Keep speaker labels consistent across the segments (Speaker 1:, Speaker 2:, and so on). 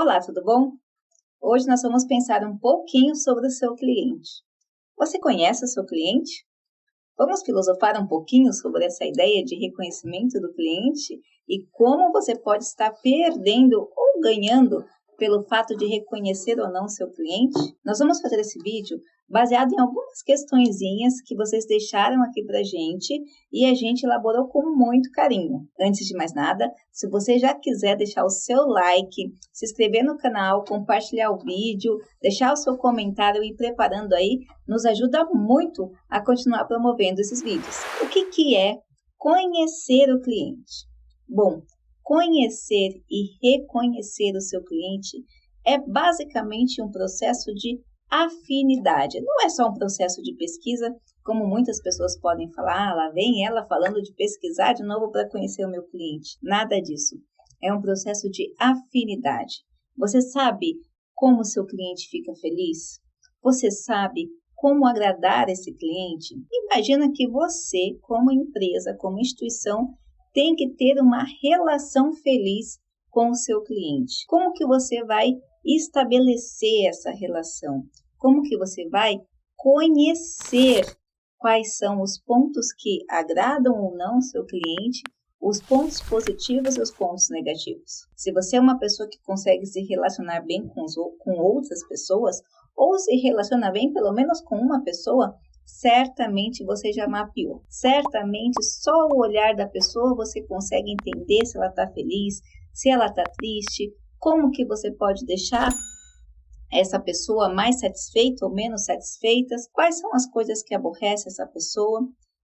Speaker 1: Olá, tudo bom? Hoje nós vamos pensar um pouquinho sobre o seu cliente. Você conhece o seu cliente? Vamos filosofar um pouquinho sobre essa ideia de reconhecimento do cliente e como você pode estar perdendo ou ganhando pelo fato de reconhecer ou não o seu cliente? Nós vamos fazer esse vídeo baseado em algumas questõezinhas que vocês deixaram aqui pra gente e a gente elaborou com muito carinho. Antes de mais nada, se você já quiser deixar o seu like, se inscrever no canal, compartilhar o vídeo, deixar o seu comentário e ir preparando aí, nos ajuda muito a continuar promovendo esses vídeos. O que é conhecer o cliente? Bom, conhecer e reconhecer o seu cliente é basicamente um processo de afinidade. Não é só um processo de pesquisa, como muitas pessoas podem falar, lá vem ela falando de pesquisar de novo para conhecer o meu cliente. Nada disso. É um processo de afinidade. Você sabe como o seu cliente fica feliz? Você sabe como agradar esse cliente? Imagina que você, como empresa, como instituição, tem que ter uma relação feliz com o seu cliente. Como que você vai estabelecer essa relação? Como que você vai conhecer quais são os pontos que agradam ou não o seu cliente, os pontos positivos e os pontos negativos? Se você é uma pessoa que consegue se relacionar bem com outras pessoas, ou se relaciona bem pelo menos com uma pessoa, certamente você já mapeou. Certamente só o olhar da pessoa você consegue entender se ela está feliz, se ela está triste, como que você pode deixar essa pessoa mais satisfeita ou menos satisfeita, quais são as coisas que aborrecem essa pessoa.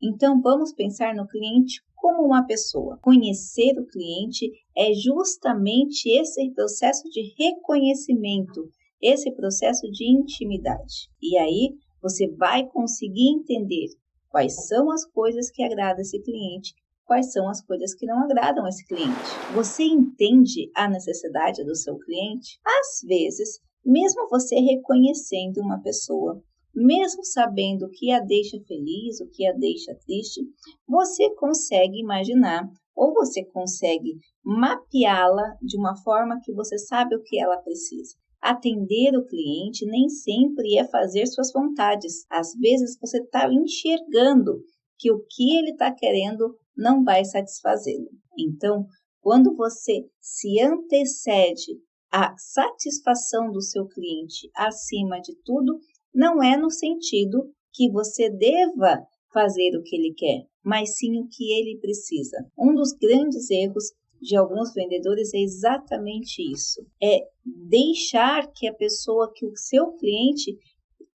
Speaker 1: Então vamos pensar no cliente como uma pessoa. Conhecer o cliente é justamente esse processo de reconhecimento, esse processo de intimidade. E aí você vai conseguir entender quais são as coisas que agradam esse cliente, quais são as coisas que não agradam esse cliente. Você entende a necessidade do seu cliente? Às vezes, mesmo você reconhecendo uma pessoa, mesmo sabendo o que a deixa feliz, o que a deixa triste, você consegue imaginar ou você consegue mapeá-la de uma forma que você sabe o que ela precisa. Atender o cliente nem sempre é fazer suas vontades. Às vezes você está enxergando que o que ele está querendo não vai satisfazê-lo. Então, quando você se antecede à satisfação do seu cliente acima de tudo, não é no sentido que você deva fazer o que ele quer, mas sim o que ele precisa. Um dos grandes erros de alguns vendedores é exatamente isso, é deixar que a pessoa, que o seu cliente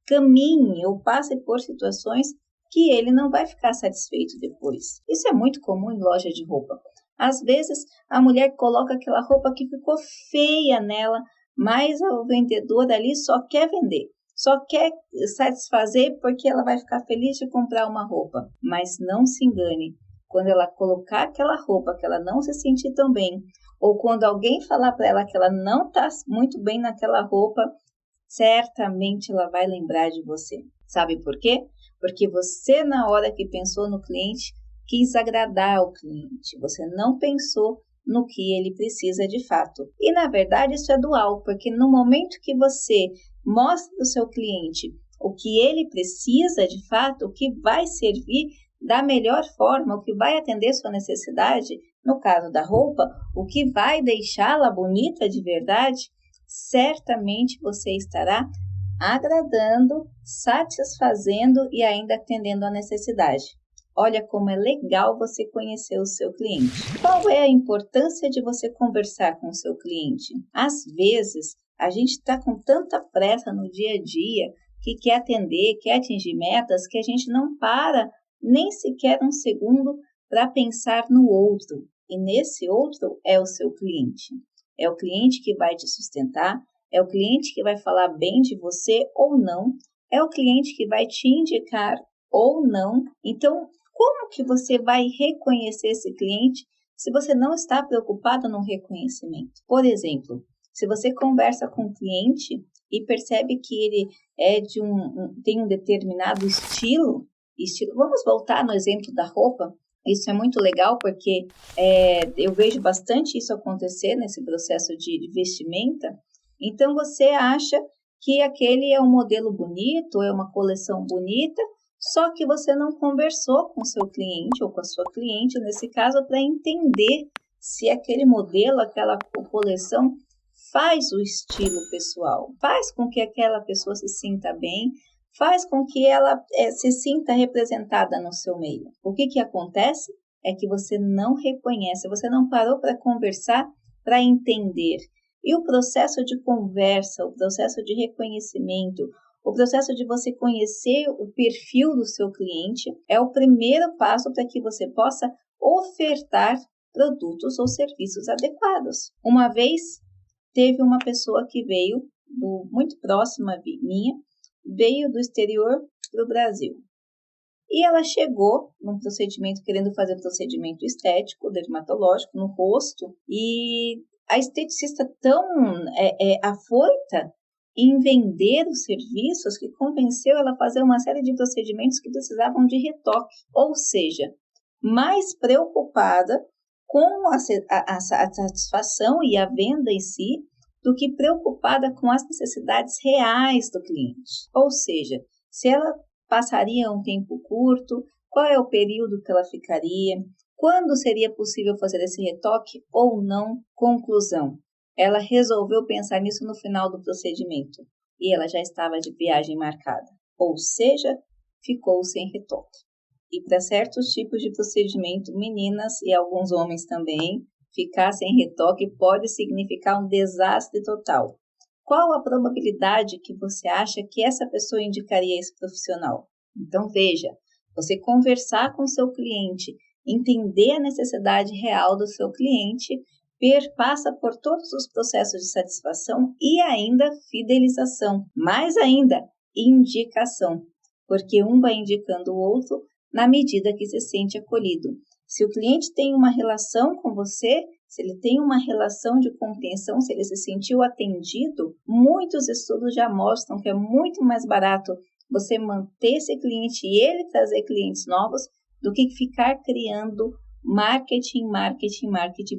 Speaker 1: caminhe ou passe por situações que ele não vai ficar satisfeito depois. Isso é muito comum em loja de roupa. Às vezes a mulher coloca aquela roupa que ficou feia nela, mas o vendedor ali só quer vender, só quer satisfazer porque ela vai ficar feliz de comprar uma roupa. Mas não se engane. Quando ela colocar aquela roupa que ela não se sentir tão bem, ou quando alguém falar para ela que ela não está muito bem naquela roupa, certamente ela vai lembrar de você. Sabe por quê? Porque você, na hora que pensou no cliente, quis agradar o cliente. Você não pensou no que ele precisa de fato. E, na verdade, isso é dual, porque no momento que você mostra ao seu cliente o que ele precisa de fato, o que vai servir da melhor forma, o que vai atender sua necessidade, no caso da roupa, o que vai deixá-la bonita de verdade, certamente você estará agradando, satisfazendo e ainda atendendo a necessidade. Olha como é legal você conhecer o seu cliente. Qual é a importância de você conversar com o seu cliente? Às vezes, a gente está com tanta pressa no dia a dia que quer atender, quer atingir metas, que a gente não para nem sequer um segundo para pensar no outro. E nesse outro é o seu cliente. É o cliente que vai te sustentar, é o cliente que vai falar bem de você ou não, é o cliente que vai te indicar ou não. Então, como que você vai reconhecer esse cliente se você não está preocupado no reconhecimento? Por exemplo, se você conversa com um cliente e percebe que ele é tem um determinado estilo, vamos voltar no exemplo da roupa. Isso é muito legal porque eu vejo bastante isso acontecer nesse processo de vestimenta. Então, você acha que aquele é um modelo bonito, é uma coleção bonita, só que você não conversou com o seu cliente ou com a sua cliente, nesse caso, para entender se aquele modelo, aquela coleção faz o estilo pessoal, faz com que aquela pessoa se sinta bem, faz com que ela se sinta representada no seu meio. O que acontece é que você não reconhece, você não parou para conversar, para entender. E o processo de conversa, o processo de reconhecimento, o processo de você conhecer o perfil do seu cliente é o primeiro passo para que você possa ofertar produtos ou serviços adequados. Uma vez, teve uma pessoa que veio, muito próxima minha, veio do exterior para o Brasil. E ela chegou num procedimento, querendo fazer procedimento estético, dermatológico, no rosto, e a esteticista tão afoita em vender os serviços que convenceu ela a fazer uma série de procedimentos que precisavam de retoque, ou seja, mais preocupada com a satisfação e a venda em si, do que preocupada com as necessidades reais do cliente. Ou seja, se ela passaria um tempo curto, qual é o período que ela ficaria, quando seria possível fazer esse retoque ou não. Conclusão, ela resolveu pensar nisso no final do procedimento e ela já estava de viagem marcada, ou seja, ficou sem retoque. E para certos tipos de procedimento, meninas e alguns homens também, ficar sem retoque pode significar um desastre total. Qual a probabilidade que você acha que essa pessoa indicaria esse profissional? Então, veja, você conversar com o seu cliente, entender a necessidade real do seu cliente, passa por todos os processos de satisfação e ainda fidelização, mais ainda, indicação, porque um vai indicando o outro na medida que se sente acolhido. Se o cliente tem uma relação com você, se ele tem uma relação de compreensão, se ele se sentiu atendido, muitos estudos já mostram que é muito mais barato você manter esse cliente e ele trazer clientes novos do que ficar criando marketing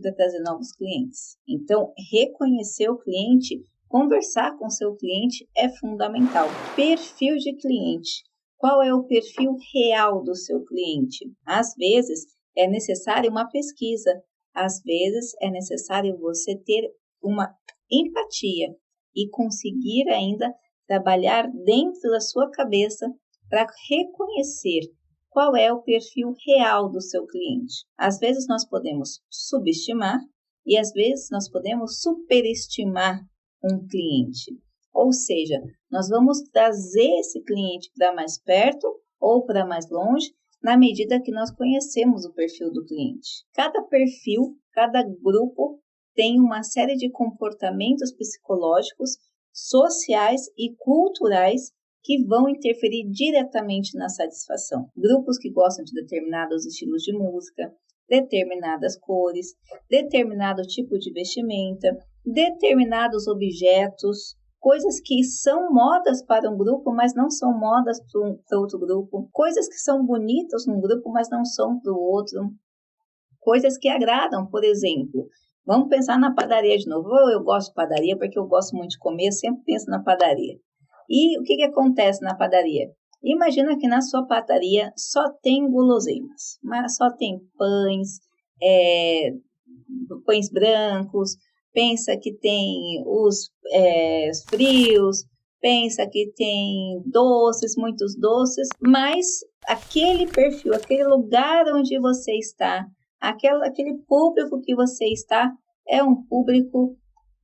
Speaker 1: para trazer novos clientes. Então, reconhecer o cliente, conversar com o seu cliente é fundamental. Perfil de cliente. Qual é o perfil real do seu cliente? Às vezes, é necessária uma pesquisa. Às vezes, é necessário você ter uma empatia e conseguir ainda trabalhar dentro da sua cabeça para reconhecer qual é o perfil real do seu cliente. Às vezes, nós podemos subestimar e às vezes nós podemos superestimar um cliente. Ou seja, nós vamos trazer esse cliente para mais perto ou para mais longe, na medida que nós conhecemos o perfil do cliente. Cada perfil, cada grupo tem uma série de comportamentos psicológicos, sociais e culturais que vão interferir diretamente na satisfação. Grupos que gostam de determinados estilos de música, determinadas cores, determinado tipo de vestimenta, determinados objetos, coisas que são modas para um grupo, mas não são modas para outro grupo, coisas que são bonitas num grupo, mas não são para o outro, coisas que agradam, por exemplo. Vamos pensar na padaria de novo. Eu gosto de padaria porque eu gosto muito de comer, eu sempre penso na padaria. E o que acontece na padaria? Imagina que na sua padaria só tem guloseimas, mas só tem pães, pães brancos, pensa que tem os frios, pensa que tem doces, muitos doces, mas aquele perfil, aquele lugar onde você está, aquele público que você está, é um público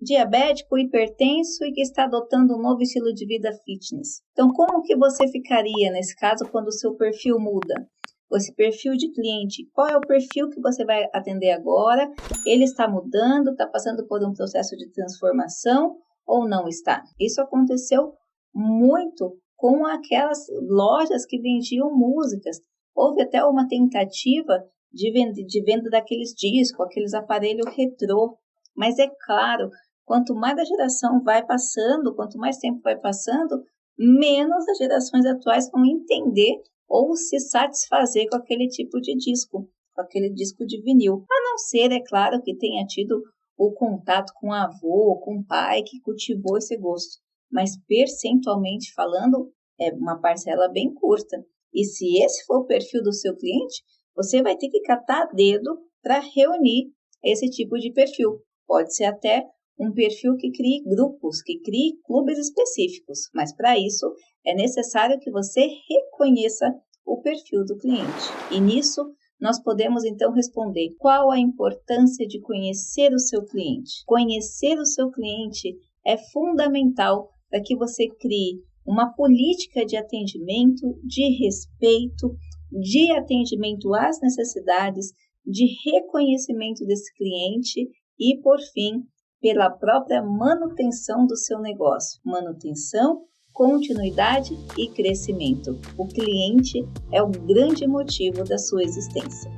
Speaker 1: diabético, hipertenso e que está adotando um novo estilo de vida fitness. Então, como que você ficaria nesse caso quando o seu perfil muda? Esse perfil de cliente, qual é o perfil que você vai atender agora? Ele está mudando, está passando por um processo de transformação ou não está? Isso aconteceu muito com aquelas lojas que vendiam músicas. Houve até uma tentativa de venda daqueles discos, aqueles aparelhos retrô. Mas é claro, quanto mais a geração vai passando, quanto mais tempo vai passando, menos as gerações atuais vão entender ou se satisfazer com aquele tipo de disco, com com aquele disco de vinil. A não ser, é claro, que tenha tido o contato com o avô, com o pai que cultivou esse gosto. Mas percentualmente falando, é uma parcela bem curta. E se esse for o perfil do seu cliente, você vai ter que catar a dedo para reunir esse tipo de perfil. Pode ser até um perfil que crie grupos, que crie clubes específicos, mas para isso é necessário que você reconheça o perfil do cliente. E nisso nós podemos então responder qual a importância de conhecer o seu cliente. Conhecer o seu cliente é fundamental para que você crie uma política de atendimento, de respeito, de atendimento às necessidades, de reconhecimento desse cliente e, por fim, pela própria manutenção do seu negócio. Manutenção, continuidade e crescimento. O cliente é o grande motivo da sua existência.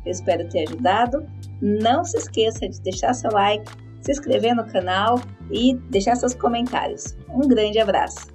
Speaker 1: Eu espero ter ajudado. Não se esqueça de deixar seu like, se inscrever no canal e deixar seus comentários. Um grande abraço!